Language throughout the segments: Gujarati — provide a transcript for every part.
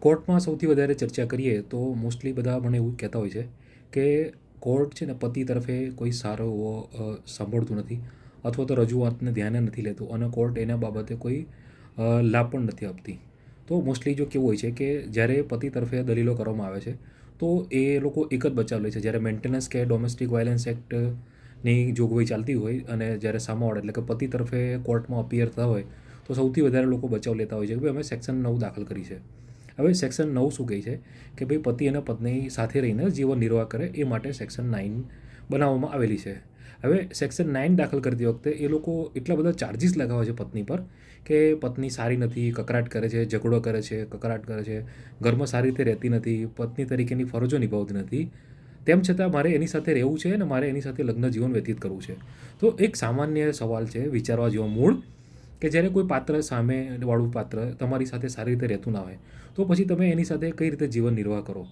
કોર્ટમાં સૌથી વધારે ચર્ચા કરીએ તો મોસ્ટલી બધા મને એવું કહેતા હોય છે કે કોર્ટ છે ને પતિ તરફે કોઈ સારો એવો સાંભળતું નથી અથવા તો રજૂઆતને ધ્યાને નથી લેતું અને કોર્ટ એના બાબતે કોઈ લાભ પણ નથી આપતી. તો મોસ્ટલી જો કેવું હોય છે કે જ્યારે પતિ તરફે દલીલો કરવામાં આવે છે તો એ લોકો એક જ બચાવ લે છે. જ્યારે મેન્ટેનન્સ કે ડોમેસ્ટિક વાયલન્સ એક્ટની જોગવાઈ ચાલતી હોય અને જ્યારે સામાવાળા એટલે કે પતિ તરફે કોર્ટમાં અપિયર થતા હોય તો સૌથી વધારે લોકો બચાવ લેતા હોય છે કે ભાઈ અમે સેક્શન 9 દાખલ કરી છે. હવે સેક્શન 9 શું કહે છે કે ભાઈ પતિ અને પત્ની સાથે રહીને જીવન નિર્વાહ કરે એ માટે સેક્શન 9 બનાવવામાં આવેલી છે. હવે સેક્શન 9 દાખલ કરતી વખતે એ લોકો એટલા બધા ચાર્જિસ લગાવે છે પત્ની પર કે પત્ની સારી નથી, કકરાટ કરે છે, ઝઘડો કરે છે, કકરાટ કરે છે, ઘરમાં સારી રીતે રહેતી નથી, પત્ની તરીકેની ફરજો નિભાવતી નથી, તેમ છતાં મારે એની સાથે રહેવું છે અને મારે એની સાથે લગ્ન જીવન વ્યતીત કરવું છે. તો એક સામાન્ય સવાલ છે વિચારવા જેવો મૂળ કે જ્યારે કોઈ પાત્ર સામેવાળું પાત્ર તમારી સાથે સારી રીતે રહેતું ના હોય તો પછી તમે એની સાથે કઈ રીતે જીવન નિર્વાહ કરો.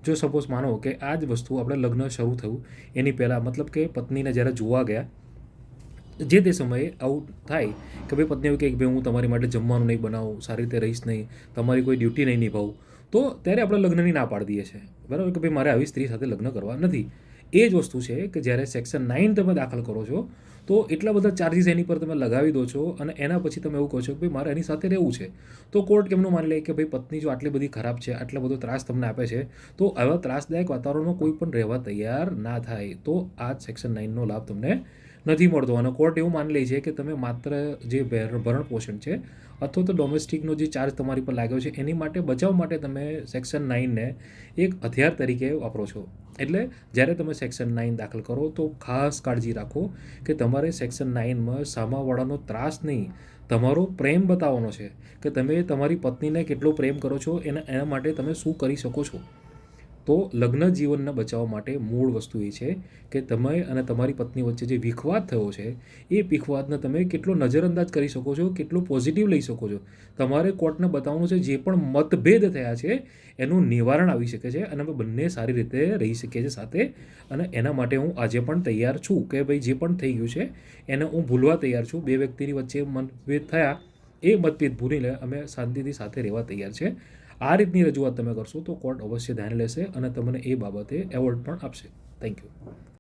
જો સપોઝ માનો કે આ જ વસ્તુ આપણે લગ્ન શરૂ થયું એની પહેલાં મતલબ કે પત્નીને જ્યારે જોવા ગયા જે તે સમયે આવું થાય કે ભાઈ પત્ની એવું કહે કે ભાઈ હું તમારી માટે જમવાનું નહીં બનાવું, સારી રીતે રહીશ નહીં, તમારી કોઈ ડ્યુટી નહીં નિભાવું, તો ત્યારે આપણે લગ્નની ના પાડી દઈએ છીએ બરાબર કે ભાઈ મારે આવી સ્ત્રી સાથે લગ્ન કરવા નથી. એ જ વસ્તુ છે કે જ્યારે સેક્શન 9 તમે દાખલ કરો છો તો એટલા બધા ચાર્જિસ એની પર તમે લગાવી દો છો અને એના પછી તમે એવું કહો છો કે ભાઈ મારે એની સાથે રહેવું છે. તો કોર્ટ કેમનું માની લે કે ભાઈ પત્ની જો આટલી બધી ખરાબ છે, આટલો બધો ત્રાસ તમને આપે છે, તો આવા ત્રાસદાયક વાતાવરણમાં કોઈ પણ રહેવા તૈયાર ના થાય તો આ જ સેક્શન 9નો લાભ તમને નથી મળતો. અને કોર્ટ એવું માની લે છે કે તમે માત્ર જે ભરણ પોષણ છે અથવા તો ડોમેસ્ટિકનો જે ચાર્જ તમારી પર લાગ્યો છે એની માટે બચાવ માટે તમે સેક્શન 9ને એક હથિયાર તરીકે વાપરો છો. એટલે જ્યારે તમે સેક્શન 9 દાખલ કરો તો ખાસ કાળજી રાખો કે તમારે સેક્શન 9માં સામાવાળાનો ત્રાસ નહીં, તમારો પ્રેમ બતાવવાનો છે કે તમે તમારી પત્નીને કેટલો પ્રેમ કરો છો, એના માટે તમે શું કરી શકો છો. તો લગ્ન જીવનને બચાવવા માટે મૂળ વસ્તુ એ છે કે તમે અને તમારી પત્ની વચ્ચે જે વિખવાદ થયો છે એ વિખવાદને તમે કેટલો નજરઅંદાજ કરી શકો છો, કેટલો પોઝિટિવ લઈ શકો છો. તમારે કોર્ટને બતાવવાનું છે જે પણ મતભેદ થયા છે એનું નિવારણ આવી શકે છે અને અમે બંને સારી રીતે રહી શકીએ છીએ સાથે. અને એના માટે હું આજે પણ તૈયાર છું કે ભાઈ જે પણ થઈ ગયું છે એને હું ભૂલવા તૈયાર છું. બે વ્યક્તિની વચ્ચે મતભેદ થયા એ મતભેદ ભૂલીને અમે શાંતિથી સાથે રહેવા તૈયાર છે. આ રીતની રજૂઆત તમે કરશો તો કોર્ટ અવશ્ય ધ્યાન લેશે અને તમને એ બાબતે એવોર્ડ પણ આપશે. Thank you.